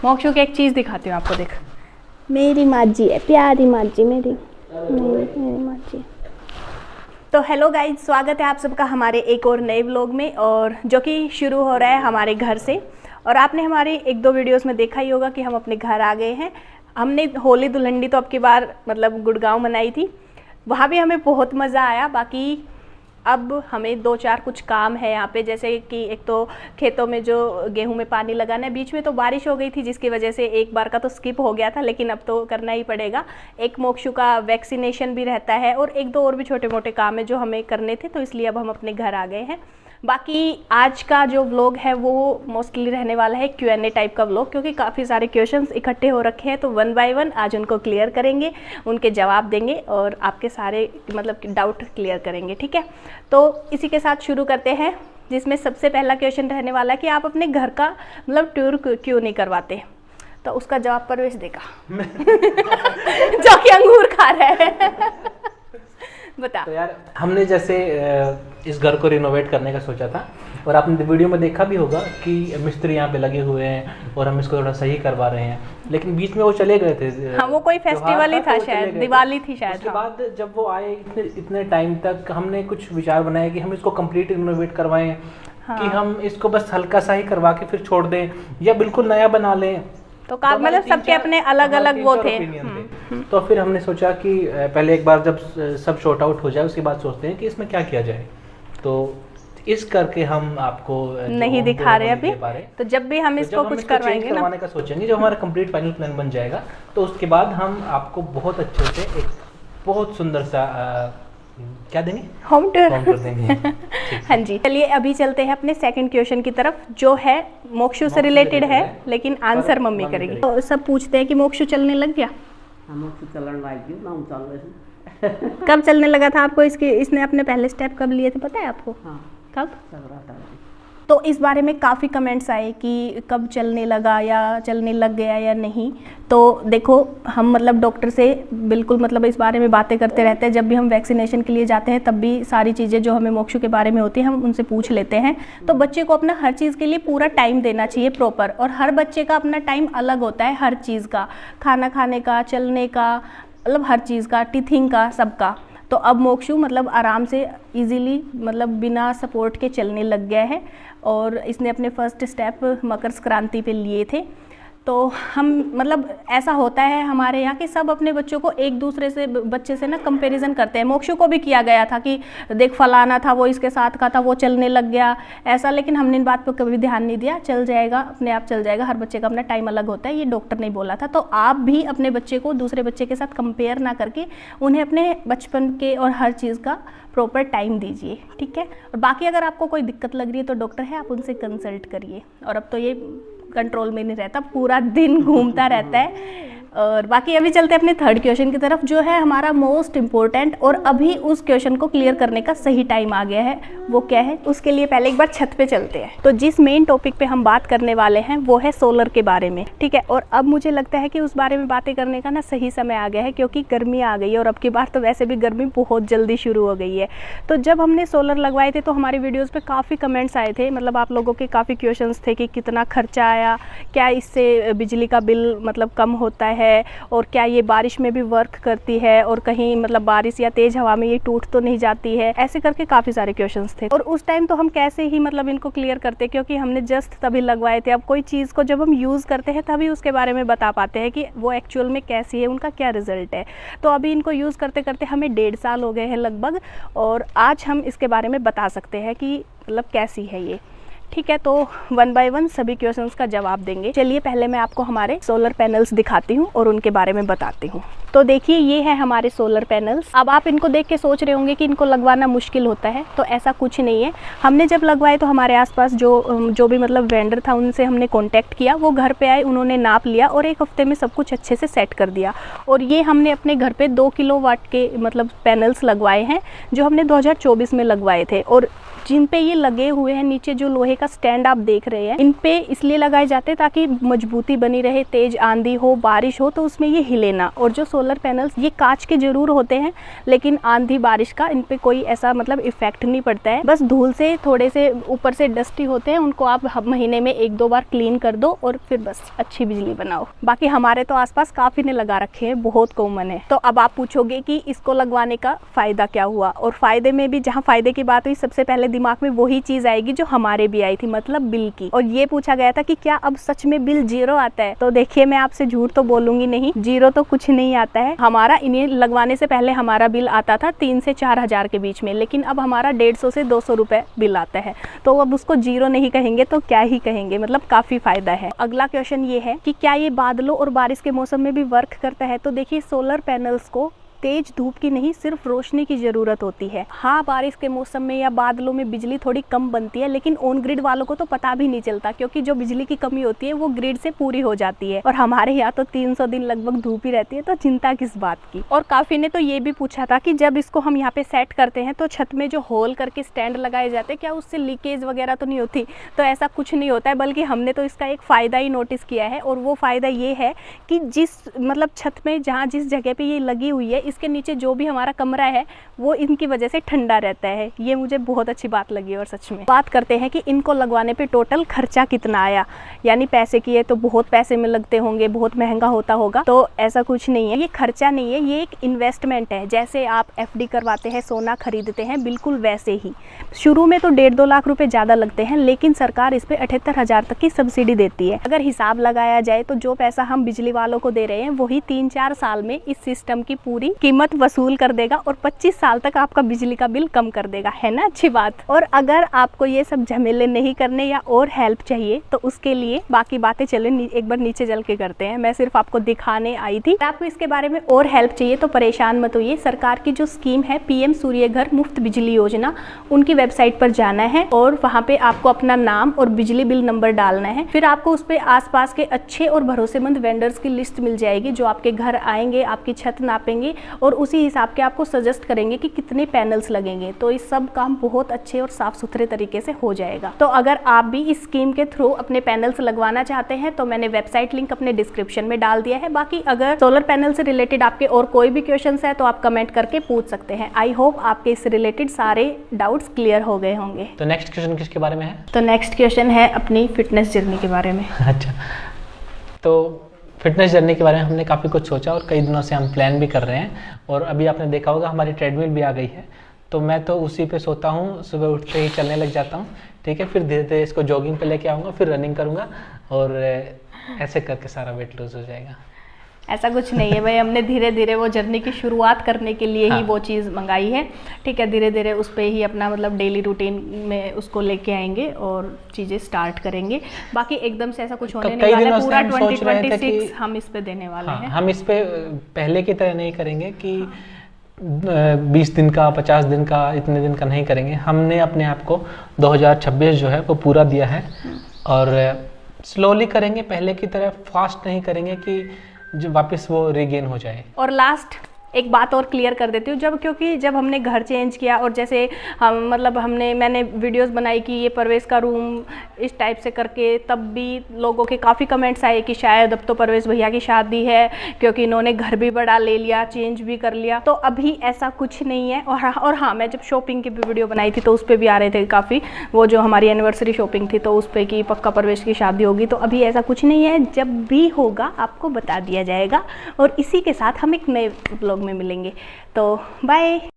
मोक्षु की एक चीज़ दिखाती हूँ आपको, देख मेरी माजी है, प्यारी माजी मेरी माजी। तो हेलो गाइज, स्वागत है आप सबका हमारे एक और नए व्लॉग में, और जो कि शुरू हो रहा है हमारे घर से। और आपने हमारे एक दो वीडियोस में देखा ही होगा कि हम अपने घर आ गए हैं। हमने होली दुल्हंडी तो अब की बार मतलब गुड़गांव मनाई थी, वहाँ भी हमें बहुत मज़ा आया। बाकी अब हमें दो चार कुछ काम है यहाँ पे, जैसे कि एक तो खेतों में जो गेहूं में पानी लगाना है। बीच में तो बारिश हो गई थी जिसकी वजह से एक बार का तो स्किप हो गया था, लेकिन अब तो करना ही पड़ेगा। एक मोक्षु का वैक्सीनेशन भी रहता है और एक दो और भी छोटे मोटे काम है जो हमें करने थे, तो इसलिए अब हम अपने घर आ गए हैं। बाकी आज का जो व्लॉग है वो मोस्टली रहने वाला है Q&A टाइप का व्लॉग, क्योंकि काफ़ी सारे क्वेश्चंस इकट्ठे हो रखे हैं, तो वन बाय वन आज उनको क्लियर करेंगे, उनके जवाब देंगे और आपके सारे मतलब डाउट क्लियर करेंगे, ठीक है। तो इसी के साथ शुरू करते हैं, जिसमें सबसे पहला क्वेश्चन रहने वाला है कि आप अपने घर का मतलब टूर क्यों नहीं करवाते। तो उसका जवाब परवेश देगा जो कि अंगूर खा रहा है। बता। तो यार हमने जैसे इस घर को रिनोवेट करने का सोचा था, और आपने वीडियो में देखा भी होगा कि मिस्त्री यहाँ पे लगे हुए हैं और हम इसको थोड़ा सही करवा रहे हैं, लेकिन बीच में वो चले गए थे। हाँ, वो कोई फेस्टिवल ही था शायद, दिवाली थी शायद। उसके बाद जब वो आए इतने टाइम तक हमने कुछ विचार बनाया कि हम इसको कंप्लीट रिनोवेट करवाएं। हाँ। कि हम इसको बस हल्का सा ही करवा के फिर छोड़ दें या बिल्कुल नया बना लें। तो मतलब सबके अपने अलग अलग वो थे। तो फिर हमने सोचा कि पहले एक बार जब सब शॉर्ट आउट हो जाए उसके बाद सोचते हैं कि इसमें क्या किया जाए। तो इस करके हम आपको नहीं दिखा रहे अभी, तो जब भी हम इसको कुछ करवाएंगे ना, करवाने का सोचेंगे, जब हमारा कंप्लीट फाइनल प्लान बन जाएगा तो उसके बाद हम आपको बहुत अच्छे से एक बहुत सुंदर सा क्या देंगे, होम टूर देंगे। हाँ जी, चलिए अभी चलते हैं अपने सेकंड क्वेश्चन की तरफ, जो है मोक्षु से रिलेटेड है, लेकिन आंसर मम्मी करेगी। तो सब पूछते हैं कि मोक्षु चलने लग गया। कब चलने लगा था आपको? इसने अपने पहले स्टेप कब लिए थे पता है आपको? हाँ। कब? तो इस बारे में काफ़ी कमेंट्स आए कि कब चलने लगा या चलने लग गया या नहीं। तो देखो, हम मतलब डॉक्टर से बिल्कुल मतलब इस बारे में बातें करते रहते हैं। जब भी हम वैक्सीनेशन के लिए जाते हैं तब भी सारी चीज़ें जो हमें मोक्षु के बारे में होती हैं हम उनसे पूछ लेते हैं। तो बच्चे को अपना हर चीज़ के लिए पूरा टाइम देना चाहिए प्रॉपर, और हर बच्चे का अपना टाइम अलग होता है, हर चीज़ का, खाना खाने का, चलने का, मतलब हर चीज़ का, टीथिंग का, सबका। तो अब मोक्षु मतलब आराम से इजीली मतलब बिना सपोर्ट के चलने लग गया है, और इसने अपने फर्स्ट स्टेप मकर संक्रांति पे लिए थे। तो हम मतलब ऐसा होता है हमारे यहाँ कि सब अपने बच्चों को एक दूसरे से बच्चे से ना कंपैरिजन करते हैं। मोक्षु को भी किया गया था कि देख फलाना था, वो इसके साथ का था, वो चलने लग गया ऐसा, लेकिन हमने इन बात पर कभी ध्यान नहीं दिया। चल जाएगा, अपने आप चल जाएगा, हर बच्चे का अपना टाइम अलग होता है, ये डॉक्टर ने बोला था। तो आप भी अपने बच्चे को दूसरे बच्चे के साथ कंपेयर ना करके उन्हें अपने बचपन के और हर चीज़ का प्रॉपर टाइम दीजिए, ठीक है। और बाकी अगर आपको कोई दिक्कत लग रही है तो डॉक्टर है, आप उनसे कंसल्ट करिए। और अब तो ये कंट्रोल में नहीं रहता, पूरा दिन घूमता रहता है। और बाकी अभी चलते हैं अपने थर्ड क्वेश्चन की तरफ, जो है हमारा मोस्ट इम्पोर्टेंट, और अभी उस क्वेश्चन को क्लियर करने का सही टाइम आ गया है। वो क्या है, उसके लिए पहले एक बार छत पे चलते हैं। तो जिस मेन टॉपिक पे हम बात करने वाले हैं वो है सोलर के बारे में, ठीक है। और अब मुझे लगता है कि उस बारे में बातें करने का ना सही समय आ गया है, क्योंकि गर्मी आ गई है, और अब की बार तो वैसे भी गर्मी बहुत जल्दी शुरू हो गई है। तो जब हमने सोलर लगवाए थे तो हमारे वीडियोज़ पर काफ़ी कमेंट्स आए थे, मतलब आप लोगों के काफ़ी क्वेश्चंस थे कि कितना खर्चा आया, क्या इससे बिजली का बिल मतलब कम होता है, और क्या ये बारिश में भी वर्क करती है, और कहीं मतलब बारिश या तेज़ हवा में ये टूट तो नहीं जाती है, ऐसे करके काफ़ी सारे क्वेश्चंस थे। और उस टाइम तो हम कैसे ही मतलब इनको क्लियर करते, क्योंकि हमने जस्ट तभी लगवाए थे। अब कोई चीज़ को जब हम यूज़ करते हैं तभी उसके बारे में बता पाते हैं कि वो एक्चुअल में कैसी है, उनका क्या रिजल्ट है। तो अभी इनको यूज़ करते करते हमें 1.5 साल हो गए हैं लगभग, और आज हम इसके बारे में बता सकते हैं कि मतलब कैसी है ये, ठीक है। तो वन बाय वन सभी क्वेश्चंस का जवाब देंगे। चलिए पहले मैं आपको हमारे सोलर पैनल्स दिखाती हूँ और उनके बारे में बताती हूँ। तो देखिए, ये है हमारे सोलर पैनल्स। अब आप इनको देख के सोच रहे होंगे कि इनको लगवाना मुश्किल होता है, तो ऐसा कुछ नहीं है। हमने जब लगवाए तो हमारे आसपास जो भी मतलब वेंडर था उनसे हमने कांटेक्ट किया, वो घर पे आए, उन्होंने नाप लिया और 1 हफ्ते में सब कुछ अच्छे से सेट कर दिया। और ये हमने अपने घर पे 2 किलोवाट के मतलब पैनल्स लगवाए हैं, जो हमने 2024 में लगवाए थे। और जिन पे ये लगे हुए हैं नीचे जो लोहे का स्टैंड आप देख रहे हैं, इन पे इसलिए लगाए जाते हैं ताकि मजबूती बनी रहे, तेज आंधी हो बारिश हो तो उसमें ये हिले ना। और जो सोलर पैनल्स ये कांच के जरूर होते हैं, लेकिन आंधी बारिश का इन पे कोई ऐसा मतलब इफेक्ट नहीं पड़ता है। बस धूल से थोड़े से ऊपर से डस्टी होते हैं, उनको आप महीने में 1-2 बार क्लीन कर दो और फिर बस अच्छी बिजली बनाओ। बाकी हमारे तो आसपास काफ़ी ने लगा रखे हैं, बहुत कॉमन है। तो अब आप पूछोगे कि इसको लगवाने का फ़ायदा क्या हुआ, और फ़ायदे में भी जहाँ फ़ायदे की बात हुई सबसे पहले दिमाग में वही चीज़ आएगी जो हमारे भी आई थी, मतलब बिल की। और ये पूछा गया था कि क्या अब सच में बिल 0 आता है। तो देखिए मैं आपसे झूठ तो बोलूँगी नहीं, 0 तो कुछ नहीं आता है। हमारा इन्हें लगवाने से पहले हमारा बिल आता था 3 से 4 हज़ार के बीच में, लेकिन अब हमारा 150 से 200 रुपये बिल आता है। तो अब उसको 0 नहीं कहेंगे तो क्या ही कहेंगे, मतलब काफ़ी फ़ायदा है। अगला क्वेश्चन ये है कि क्या ये बादलों और बारिश के मौसम में भी वर्क करता है। तो देखिए सोलर पैनल्स को तेज धूप की नहीं, सिर्फ रोशनी की ज़रूरत होती है। हाँ, बारिश के मौसम में या बादलों में बिजली थोड़ी कम बनती है, लेकिन ऑन ग्रिड वालों को तो पता भी नहीं चलता, क्योंकि जो बिजली की कमी होती है वो ग्रिड से पूरी हो जाती है। और हमारे यहाँ तो 300 दिन लगभग धूप ही रहती है, तो चिंता किस बात की। और काफ़ी ने तो ये भी पूछा था कि जब इसको हम यहाँ पे सेट करते हैं तो छत में जो होल करके स्टैंड लगाए जाते हैं, क्या उससे लीकेज वगैरह तो नहीं होती। तो ऐसा कुछ नहीं होता है, बल्कि हमने तो इसका एक फ़ायदा ही नोटिस किया है, और वो फ़ायदा ये है कि जिस मतलब छत में जहाँ जिस जगह पर ये लगी हुई है, इसके नीचे जो भी हमारा कमरा है वो इनकी वजह से ठंडा रहता है। ये मुझे बहुत अच्छी बात लगी। और सच में बात करते हैं कि इनको लगवाने पे टोटल खर्चा कितना आया, यानी पैसे की है तो बहुत पैसे में लगते होंगे, बहुत महंगा होता होगा। तो ऐसा कुछ नहीं है, ये खर्चा नहीं है, ये एक इन्वेस्टमेंट है। जैसे आप FD करवाते हैं, सोना खरीदते हैं, बिल्कुल वैसे ही। शुरू में तो 1.5-2 लाख रुपए ज़्यादा लगते हैं, लेकिन सरकार इस पे 78,000 तक की सब्सिडी देती है। अगर हिसाब लगाया जाए तो जो पैसा हम बिजली वालों को दे रहे हैं वही 3-4 साल में इस सिस्टम की पूरी कीमत वसूल कर देगा, और 25 साल तक आपका बिजली का बिल कम कर देगा। है ना अच्छी बात। और अगर आपको ये सब झमेले नहीं करने या और हेल्प चाहिए तो उसके लिए बाकी बातें चले एक बार नीचे चल के करते हैं। मैं सिर्फ आपको दिखाने आई थी। आपको इसके बारे में और हेल्प चाहिए तो परेशान मत होइए। सरकार की जो स्कीम है PM सूर्य घर मुफ्त बिजली योजना, उनकी वेबसाइट पर जाना है और वहाँ पे आपको अपना नाम और बिजली बिल नंबर डालना है। फिर आपको उस पर आसपास के अच्छे और भरोसेमंद वेंडर्स की लिस्ट मिल जाएगी, जो आपके घर आएंगे, आपकी छत नापेंगे और उसी हिसाब के आपको सजेस्ट करेंगे कि कितने पैनल्स लगेंगे। तो इस सब काम बहुत अच्छे और साफ सुथरे तरीके से हो जाएगा। तो अगर आप भी इस स्कीम के थ्रू अपने पैनल्स लगवाना चाहते हैं तो मैंने वेबसाइट लिंक अपने डिस्क्रिप्शन में डाल दिया है। बाकी अगर सोलर पैनल से रिलेटेड आपके और कोई भी क्वेश्चंस है तो आप कमेंट करके पूछ सकते हैं। आई होप आपके इससे रिलेटेड सारे डाउट्स क्लियर हो गए होंगे। तो नेक्स्ट क्वेश्चन किसके बारे में है? तो नेक्स्ट क्वेश्चन है अपनी फिटनेस जर्नी के बारे में। अच्छा, तो फिटनेस जर्नी के बारे में हमने काफ़ी कुछ सोचा और कई दिनों से हम प्लान भी कर रहे हैं। और अभी आपने देखा होगा हमारी ट्रेडमिल भी आ गई है, तो मैं तो उसी पे सोता हूँ, सुबह उठते ही चलने लग जाता हूँ। ठीक है, फिर धीरे धीरे इसको जॉगिंग पे लेके आऊँगा, फिर रनिंग करूँगा और ऐसे करके सारा वेट लूज हो जाएगा। ऐसा कुछ नहीं है भाई, हमने धीरे धीरे वो जर्नी की शुरुआत करने के लिए ही वो चीज़ मंगाई है। ठीक है, धीरे धीरे उस पर ही अपना मतलब डेली रूटीन में उसको लेके आएंगे और चीज़ें स्टार्ट करेंगे। बाकी एकदम से ऐसा कुछ होने नहीं वाला है। पूरा 2026 हम इस पे देने वाले हैं। हम इस पे पहले की तरह नहीं करेंगे कि 20 दिन का 50 दिन का इतने दिन का नहीं करेंगे। हमने अपने आप को 2026 जो है वो पूरा दिया है और स्लोली करेंगे, पहले की तरह फास्ट नहीं करेंगे कि जो वापस वो रिगेन हो जाए। और लास्ट एक बात और क्लियर कर देती हूँ, क्योंकि जब हमने घर चेंज किया और जैसे हम मतलब मैंने वीडियोस बनाई कि ये परवेज़ का रूम इस टाइप से करके, तब भी लोगों के काफ़ी कमेंट्स आए कि शायद अब तो परवेज़ भैया की शादी है क्योंकि इन्होंने घर भी बड़ा ले लिया, चेंज भी कर लिया। तो अभी ऐसा कुछ नहीं है। और हाँ, मैं जब शॉपिंग की वीडियो बनाई थी तो उस पर भी आ रहे थे काफ़ी, वो जो हमारी एनिवर्सरी शॉपिंग थी तो उस पर कि पक्का परवेज़ की शादी होगी। तो अभी ऐसा कुछ नहीं है, जब भी होगा आपको बता दिया जाएगा। और इसी के साथ हम एक नए ब्लॉग में मिलेंगे। तो बाय।